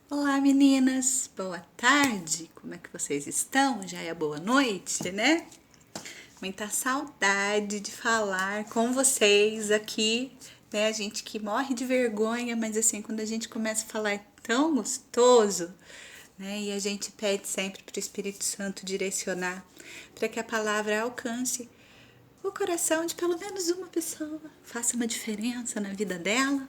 Olá meninas, boa tarde, como é que vocês estão? Já é boa noite, né? Muita saudade de falar com vocês aqui, né? A gente que morre de vergonha, mas assim, quando a gente começa a falar é tão gostoso, né? E a gente pede sempre para o Espírito Santo direcionar para que a palavra alcance o coração de pelo menos uma pessoa, faça uma diferença na vida dela,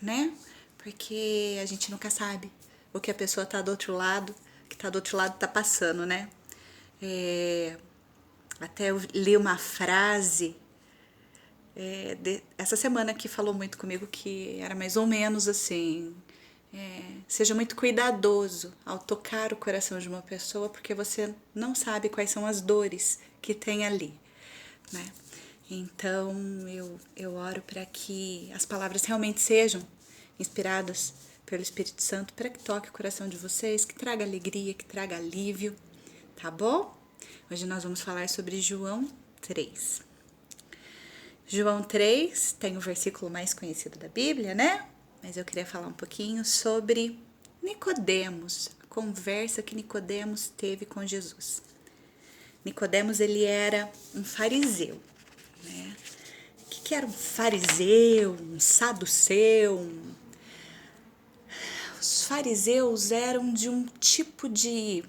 né? Porque a gente nunca sabe o que a pessoa tá do outro lado, que tá do outro lado tá passando, né? Até eu li uma frase essa semana que falou muito comigo que era mais ou menos assim: seja muito cuidadoso ao tocar o coração de uma pessoa, porque você não sabe quais são as dores que tem ali, né? Então eu oro para que as palavras realmente sejam inspiradas pelo Espírito Santo, para que toque o coração de vocês, que traga alegria, que traga alívio, tá bom? Hoje nós vamos falar sobre João 3. João 3 tem o versículo mais conhecido da Bíblia, né? Mas eu queria falar um pouquinho sobre Nicodemos, a conversa que Nicodemos teve com Jesus. Nicodemos, ele era um fariseu, né? O que era um fariseu, um saduceu? Os fariseus eram de um tipo de,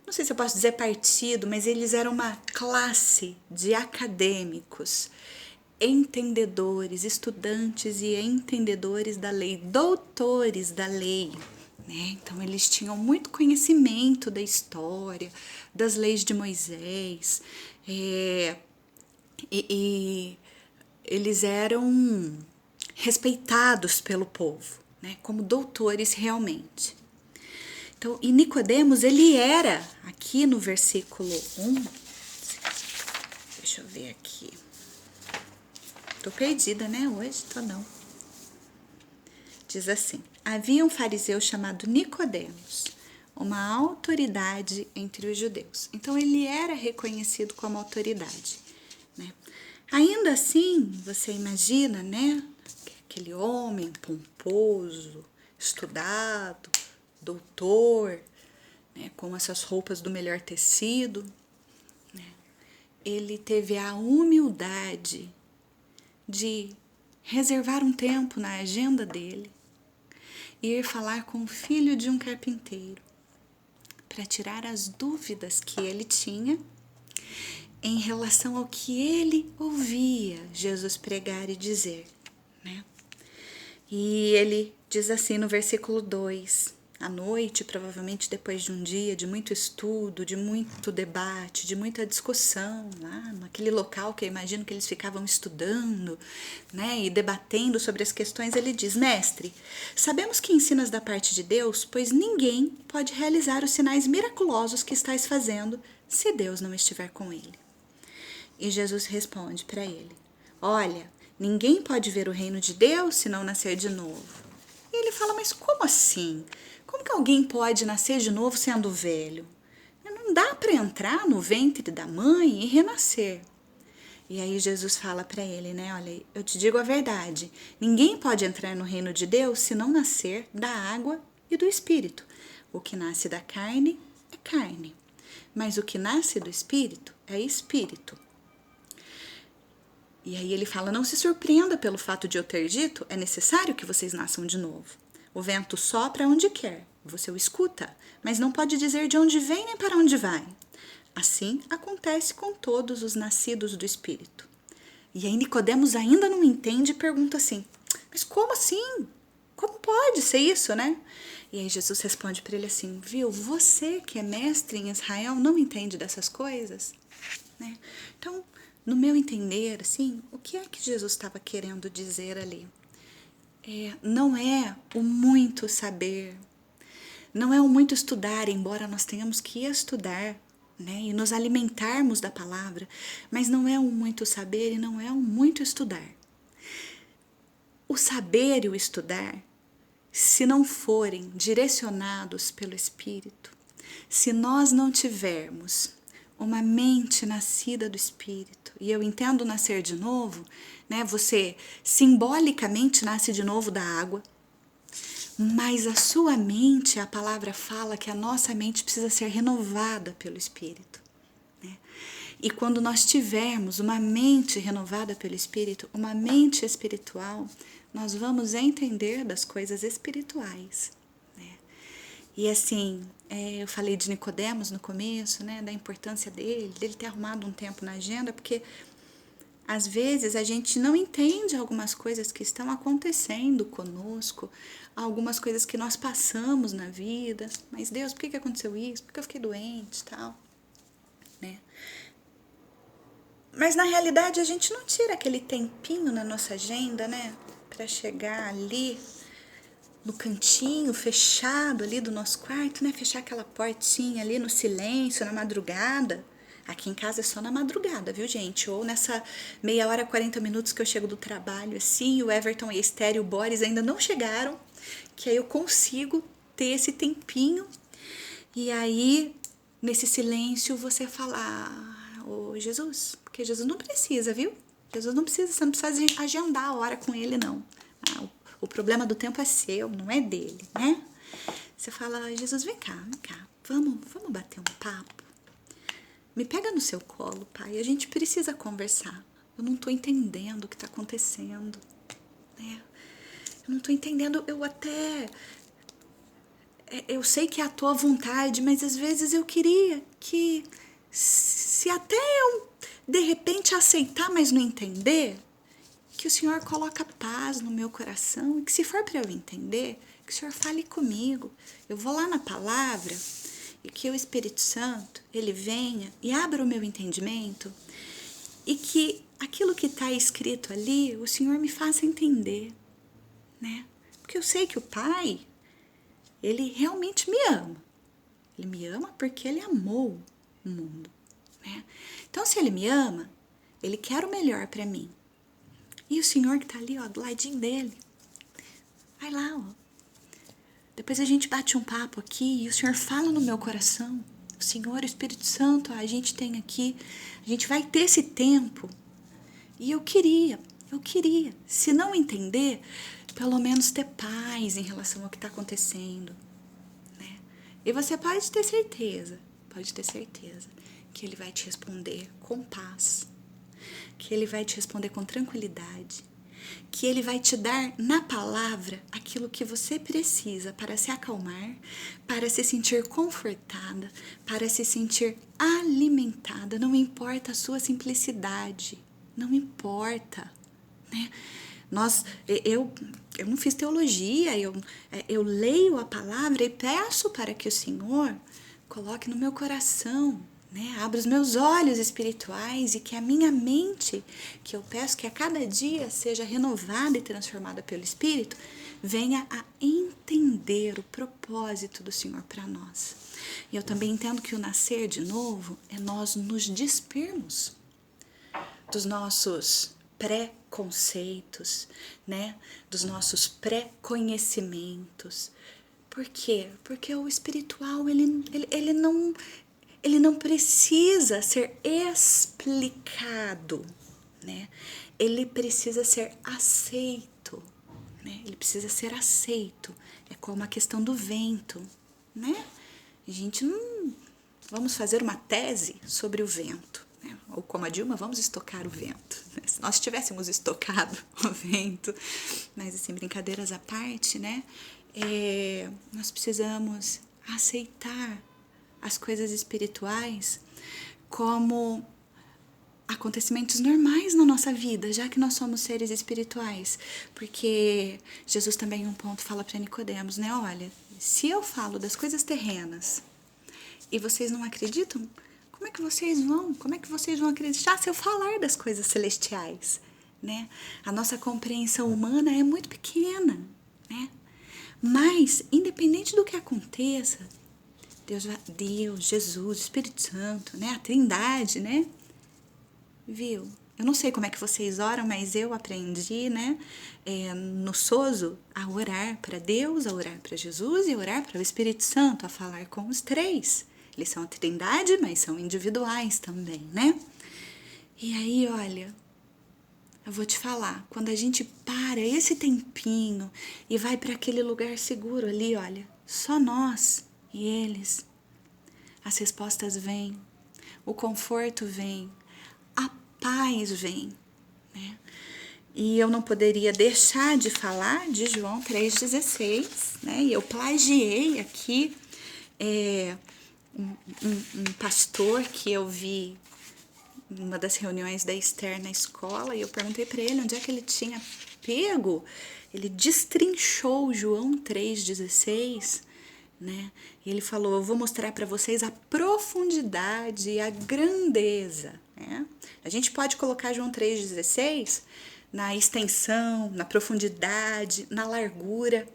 não sei se eu posso dizer partido, mas eles eram uma classe de acadêmicos, entendedores, estudantes e entendedores da lei, doutores da lei, né? Então eles tinham muito conhecimento da história, das leis de Moisés, e eles eram respeitados pelo povo, né, como doutores realmente. Então, e Nicodemos, ele era, aqui no versículo 1, deixa eu ver aqui, tô perdida, né, hoje, tô não. Diz assim: havia um fariseu chamado Nicodemos, uma autoridade entre os judeus. Então, ele era reconhecido como autoridade, né? Ainda assim, você imagina, né? Aquele homem pomposo, estudado, doutor, né, com essas roupas do melhor tecido, né? Ele teve a humildade de reservar um tempo na agenda dele e ir falar com o filho de um carpinteiro para tirar as dúvidas que ele tinha em relação ao que ele ouvia Jesus pregar e dizer, né? E ele diz assim no versículo 2: à noite, provavelmente depois de um dia de muito estudo, de muito debate, de muita discussão, lá naquele local que eu imagino que eles ficavam estudando, né, e debatendo sobre as questões, ele diz: mestre, sabemos que ensinas da parte de Deus, pois ninguém pode realizar os sinais miraculosos que estás fazendo se Deus não estiver com ele. E Jesus responde para ele: olha, ninguém pode ver o reino de Deus se não nascer de novo. E ele fala: mas como assim? Como que alguém pode nascer de novo sendo velho? Não dá para entrar no ventre da mãe e renascer. E aí Jesus fala para ele, né? Olha, eu te digo a verdade. Ninguém pode entrar no reino de Deus se não nascer da água e do espírito. O que nasce da carne é carne, mas o que nasce do espírito é espírito. E aí ele fala: não se surpreenda pelo fato de eu ter dito, é necessário que vocês nasçam de novo. O vento sopra onde quer, você o escuta, mas não pode dizer de onde vem nem para onde vai. Assim acontece com todos os nascidos do Espírito. E aí Nicodemos ainda não entende e pergunta assim: mas como assim? Como pode ser isso, né? E aí Jesus responde para ele assim: viu, você que é mestre em Israel não entende dessas coisas, né? Então, no meu entender, assim, o que é que Jesus estava querendo dizer ali? Não é o muito saber, não é o muito estudar, embora nós tenhamos que estudar, né, e nos alimentarmos da palavra, mas não é o muito saber e não é o muito estudar. O saber e o estudar, se não forem direcionados pelo Espírito, se nós não tivermos uma mente nascida do Espírito, e eu entendo nascer de novo, né? Você simbolicamente nasce de novo da água, Mas a sua mente, a palavra fala que a nossa mente precisa ser renovada pelo Espírito, né? E quando nós tivermos uma mente renovada pelo Espírito, uma mente espiritual, nós vamos entender das coisas espirituais, né? E assim, eu falei de Nicodemos no começo, né, da importância dele ter arrumado um tempo na agenda, porque às vezes a gente não entende algumas coisas que estão acontecendo conosco, algumas coisas que nós passamos na vida. Mas Deus, por que aconteceu isso? Por que eu fiquei doente e tal, né? Mas na realidade a gente não tira aquele tempinho na nossa agenda, né, para chegar ali no cantinho fechado ali do nosso quarto, né, fechar aquela portinha ali no silêncio, na madrugada. Aqui em casa é só na madrugada, viu, gente? Ou nessa meia hora, 40 minutos que eu chego do trabalho, assim, o Everton e a Esther e o Boris ainda não chegaram, que aí eu consigo ter esse tempinho. E aí, nesse silêncio, você falar, ô Jesus, porque Jesus não precisa, viu? Jesus não precisa, você não precisa agendar a hora com ele, não. O problema do tempo é seu, não é dele, né? Você fala, Jesus, vem cá, vamos bater um papo? Me pega no seu colo, pai, a gente precisa conversar. Eu não tô entendendo o que tá acontecendo, né? Eu não tô entendendo, eu sei que é a tua vontade, mas às vezes eu queria que, se até eu de repente aceitar, mas não entender, que o Senhor coloca paz no meu coração e que se for para eu entender, que o Senhor fale comigo. Eu vou lá na palavra e que o Espírito Santo, ele venha e abra o meu entendimento e que aquilo que está escrito ali, o Senhor me faça entender, né? Porque eu sei que o Pai, ele realmente me ama. Ele me ama porque ele amou o mundo, né? Então, se ele me ama, ele quer o melhor para mim. E o Senhor que tá ali, ó, do ladinho dele, vai lá, ó. Depois a gente bate um papo aqui e o Senhor fala no meu coração. O Senhor, o Espírito Santo, ó, a gente tem aqui, a gente vai ter esse tempo. E eu queria, se não entender, pelo menos ter paz em relação ao que está acontecendo, né? E você pode ter certeza que ele vai te responder com paz, que ele vai te responder com tranquilidade, que ele vai te dar na palavra aquilo que você precisa para se acalmar, para se sentir confortada, para se sentir alimentada. Não importa a sua simplicidade, não importa, né? Eu não fiz teologia, eu leio a palavra e peço para que o Senhor coloque no meu coração, né? Abra os meus olhos espirituais e que a minha mente, que eu peço que a cada dia seja renovada e transformada pelo Espírito, venha a entender o propósito do Senhor para nós. E eu também entendo que o nascer de novo é nós nos despirmos dos nossos pré-conceitos, né? Dos nossos pré-conhecimentos. Por quê? Porque o espiritual, ele não precisa ser explicado, né? Ele precisa ser aceito, né? Ele precisa ser aceito. É como a questão do vento, né? A gente não... Vamos fazer uma tese sobre o vento, né? Ou como a Dilma, vamos estocar o vento. Se nós tivéssemos estocado o vento, mas assim, brincadeiras à parte, né? Nós precisamos aceitar as coisas espirituais como acontecimentos normais na nossa vida, já que nós somos seres espirituais. Porque Jesus também em um ponto fala para Nicodemos, né? Olha, se eu falo das coisas terrenas e vocês não acreditam, como é que vocês vão acreditar se eu falar das coisas celestiais, né? A nossa compreensão humana é muito pequena, né? Mas, independente do que aconteça, Deus, Jesus, Espírito Santo, né? A Trindade, né? Viu? Eu não sei como é que vocês oram, mas eu aprendi, né? No Sozo, a orar para Deus, a orar para Jesus e a orar para o Espírito Santo, a falar com os três. Eles são a Trindade, mas são individuais também, né? E aí, olha, eu vou te falar, quando a gente para esse tempinho e vai para aquele lugar seguro ali, olha, só nós e eles, as respostas vêm, o conforto vem, a paz vem, né? E eu não poderia deixar de falar de João 3,16, né? E eu plagiei aqui um pastor que eu vi em uma das reuniões da Esther na escola, e eu perguntei para ele onde é que ele tinha pego. Ele destrinchou João 3,16, né? E ele falou: eu vou mostrar para vocês a profundidade e a grandeza, né? A gente pode colocar João 3,16 na extensão, na profundidade, na largura.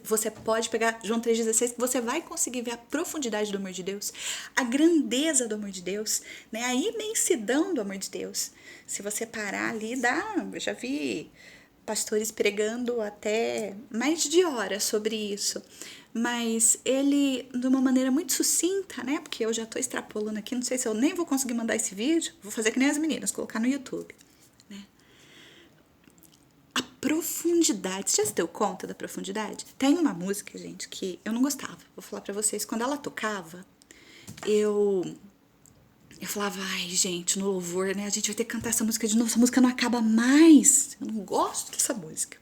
Você pode pegar João 3,16, que você vai conseguir ver a profundidade do amor de Deus, a grandeza do amor de Deus, né? A imensidão do amor de Deus. Se você parar ali, eu já vi pastores pregando até mais de hora sobre isso. Mas ele, de uma maneira muito sucinta, né? Porque eu já tô extrapolando aqui, não sei se eu nem vou conseguir mandar esse vídeo, vou fazer que nem as meninas, colocar no YouTube. Profundidade. Você já se deu conta da profundidade? Tem uma música, gente, que eu não gostava. Vou falar pra vocês. Quando ela tocava, eu falava, ai, gente, no louvor, né? A gente vai ter que cantar essa música de novo. Essa música não acaba mais. Eu não gosto dessa música.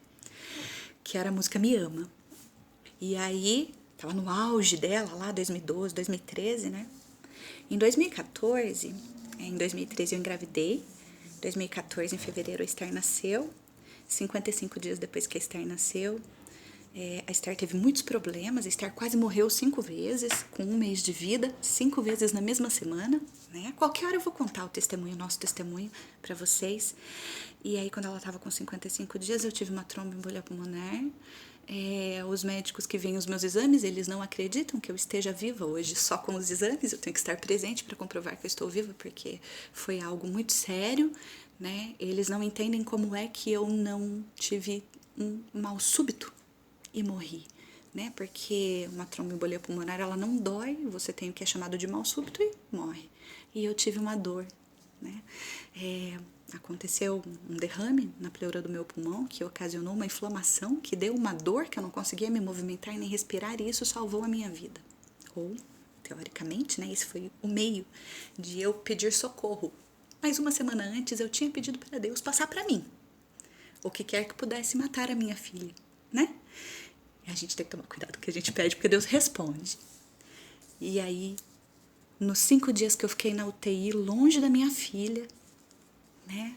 Que era a música Me Ama. E aí, tava no auge dela lá, 2012, 2013, né? Em 2014, em 2013 eu engravidei. 2014, em fevereiro, a Esther nasceu. 55 dias depois que a Esther nasceu, a Esther teve muitos problemas. A Esther quase morreu 5 vezes, com 1 mês de vida, 5 vezes na mesma semana, né? Qualquer hora eu vou contar o nosso testemunho para vocês. E aí, quando ela estava com 55 dias, eu tive uma tromboembolia pulmonar. Os médicos que veem os meus exames, eles não acreditam que eu esteja viva hoje só com os exames. Eu tenho que estar presente para comprovar que eu estou viva, porque foi algo muito sério, né? Eles não entendem como é que eu não tive um mal súbito e morri, né? Porque uma tromboembolia pulmonar, ela não dói, você tem o que é chamado de mal súbito e morre. E eu tive uma dor, né? Aconteceu um derrame na pleura do meu pulmão, que ocasionou uma inflamação, que deu uma dor que eu não conseguia me movimentar nem respirar, e isso salvou a minha vida. Ou, teoricamente, né, esse foi o meio de eu pedir socorro. Mas 1 semana antes eu tinha pedido para Deus passar para mim o que quer que pudesse matar a minha filha, né? E a gente tem que tomar cuidado com o que a gente pede, porque Deus responde. E aí, nos 5 dias que eu fiquei na UTI, longe da minha filha, né?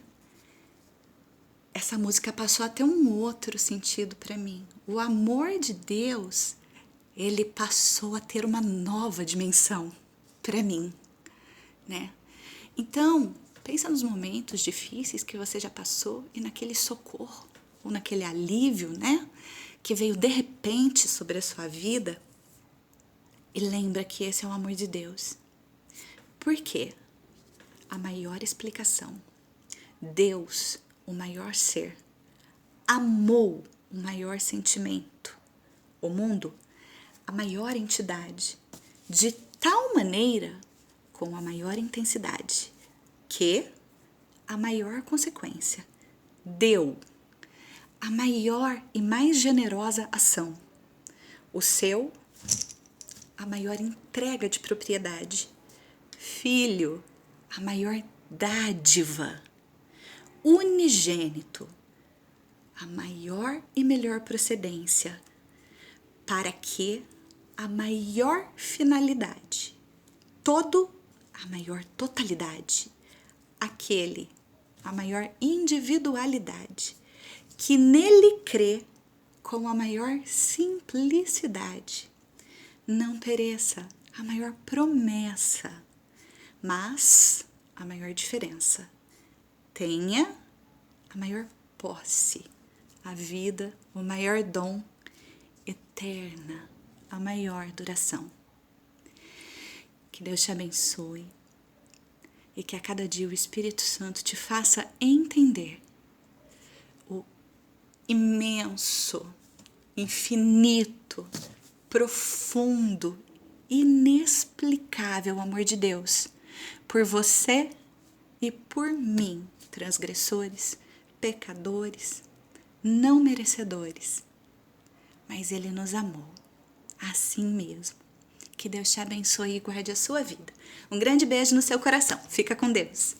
Essa música passou a ter um outro sentido para mim. O amor de Deus, ele passou a ter uma nova dimensão para mim, né? Então, pensa nos momentos difíceis que você já passou e naquele socorro, ou naquele alívio, né? Que veio de repente sobre a sua vida. E lembra que esse é o amor de Deus. Por quê? A maior explicação. Deus, o maior ser, amou o maior sentimento, o mundo, a maior entidade, de tal maneira, com a maior intensidade, que a maior consequência deu a maior e mais generosa ação, a maior entrega de propriedade, filho, a maior dádiva, unigênito, a maior e melhor procedência, para que a maior finalidade, a maior totalidade, a maior individualidade, que nele crê com a maior simplicidade, não pereça, a maior promessa, mas a maior diferença, tenha a maior posse, a vida, o maior dom, eterna, a maior duração. Que Deus te abençoe e que a cada dia o Espírito Santo te faça entender o imenso, infinito, profundo, inexplicável amor de Deus por você e por mim transgressores, pecadores, não merecedores. Mas Ele nos amou, assim mesmo. Que Deus te abençoe e guarde a sua vida. Um grande beijo no seu coração. Fica com Deus.